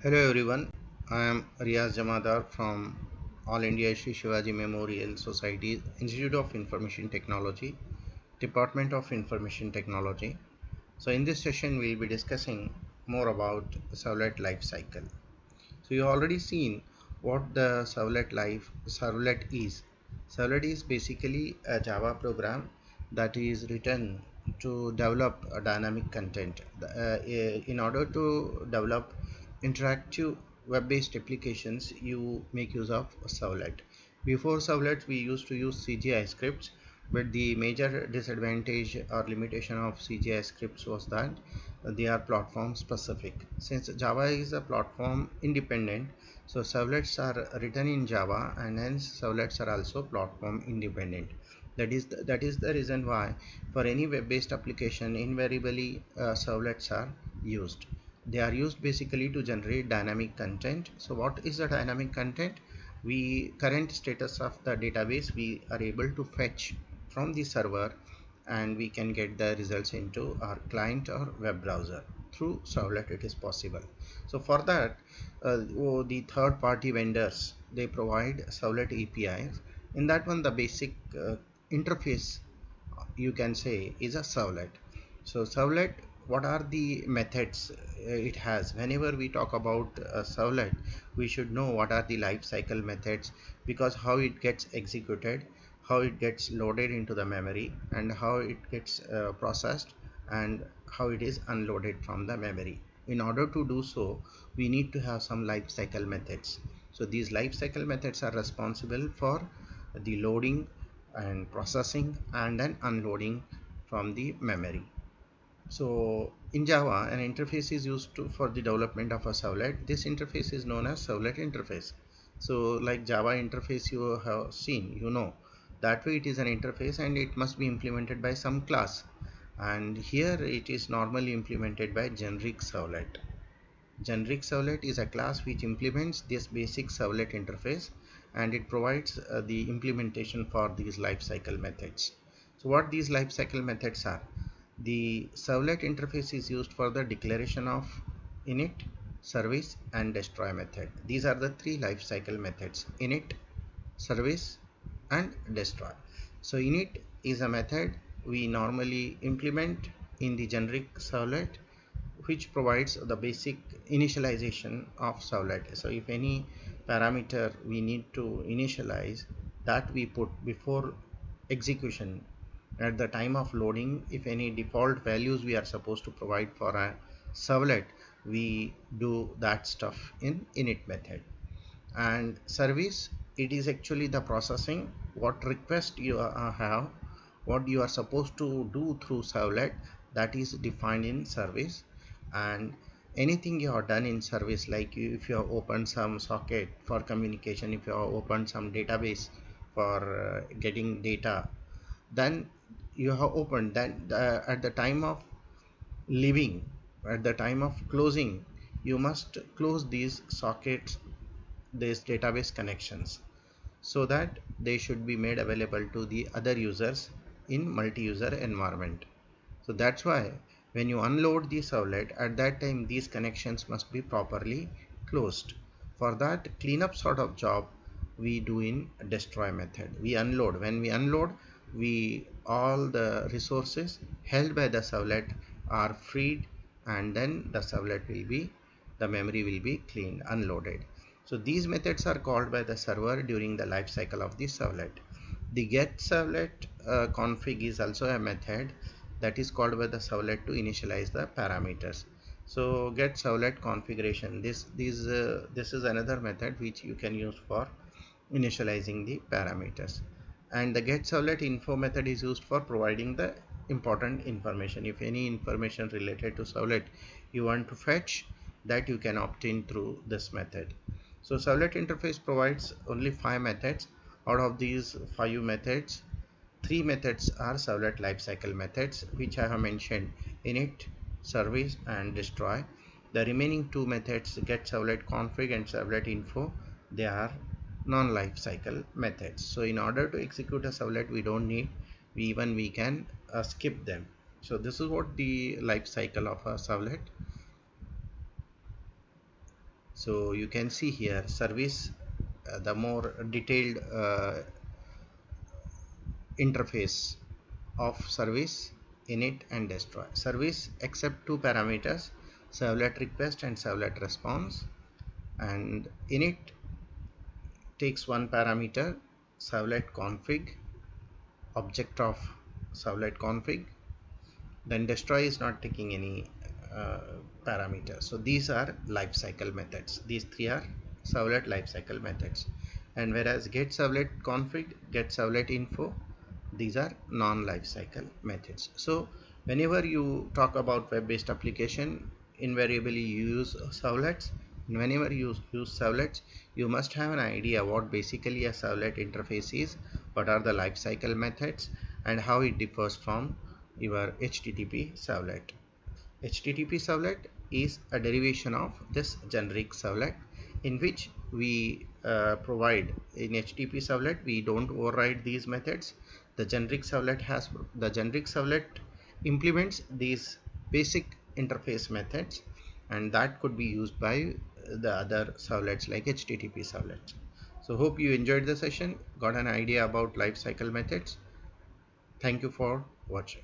Hello everyone, I am Riaz Jamadar from All India Shri Shivaji Memorial Society, Institute of Information Technology, Department of Information Technology. So in this session we'll be discussing more about servlet life cycle. So you already seen what the servlet is. Servlet is basically a Java program that is written to develop a dynamic content. In order to develop interactive web-based applications, you make use of servlet. Before servlet, we used to use CGI scripts, but the major disadvantage or limitation of CGI scripts was that they are platform specific. Since Java is a platform independent, so servlets are written in Java and hence servlets are also platform independent. That is the reason why for any web-based application invariably servlets are used. They are used basically to generate dynamic content. So what is the dynamic content? We current status of the database we are able to fetch from the server, and we can get the results into our client or web browser. Through servlet it is possible. So for that, the third party vendors, they provide servlet APIs. In that one, the basic interface you can say is a servlet. So servlet, what are the methods it has? Whenever we talk about a servlet, we should know what are the life cycle methods, because how it gets executed, how it gets loaded into the memory, and how it gets processed, and how it is unloaded from the memory. In order to do so, we need to have some life cycle methods. So these life cycle methods are responsible for the loading and processing and then unloading from the memory. So in Java, an interface is used for the development of a servlet. This interface is known as servlet interface. So like Java interface you have seen, that way it is an interface and it must be implemented by some class. And here it is normally implemented by generic servlet. Generic servlet is a class which implements this basic servlet interface, and it provides the implementation for these lifecycle methods. So what these lifecycle methods are? The servlet interface is used for the declaration of init, service and destroy method. These are the three lifecycle methods: init, service and destroy. So init is a method we normally implement in the generic servlet, which provides the basic initialization of servlet. So if any parameter we need to initialize, that we put before execution. At the time of loading, if any default values we are supposed to provide for a servlet, we do that stuff in init method. And service, it is actually the processing, what request you have, what you are supposed to do through servlet, that is defined in service. And anything you have done in service, like if you have opened some socket for communication, if you have opened some database for getting data, then you have opened that at the time of leaving, at the time of closing, you must close these sockets, these database connections, so that they should be made available to the other users in multi-user environment. So that's why when you unload the servlet, at that time these connections must be properly closed. For that cleanup sort of job we do in destroy method. We unload. When we unload, we all the resources held by the servlet are freed, and then the servlet will be, the memory will be cleaned, unloaded. So these methods are called by the server during the life cycle of the servlet. The get servlet config is also a method that is called by the servlet to initialize the parameters. So get servlet configuration, this is another method which you can use for initializing the parameters. And the get servlet info method is used for providing the important information. If any information related to servlet you want to fetch, that you can obtain through this method. So servlet interface provides only 5 methods. Out of these 5 methods, 3 methods are servlet lifecycle methods, which I have mentioned: init, service and destroy. The remaining 2 methods, get servlet config and servlet info, they are non-lifecycle methods. So in order to execute a servlet, we don't need, we can skip them. So this is what the life cycle of a servlet. So you can see here service, the more detailed interface of service: init and destroy. Service accept two parameters: servlet request and servlet response, and init takes one parameter, servlet config, object of servlet config. Then destroy is not taking any parameter. So these are lifecycle methods. These three are servlet lifecycle methods. And whereas get servlet config, get servlet info, these are non-lifecycle methods. So whenever you talk about web-based application, invariably you use servlets. And whenever you use servlets, you must have an idea what basically a servlet interface is, what are the lifecycle methods, and how it differs from your HTTP servlet. HTTP servlet is a derivation of this generic servlet, in which we provide in HTTP servlet we don't override these methods. The generic servlet implements these basic interface methods, and that could be used by the other servlets like HTTP servlets. So hope you enjoyed the session, got an idea about lifecycle methods. Thank you for watching.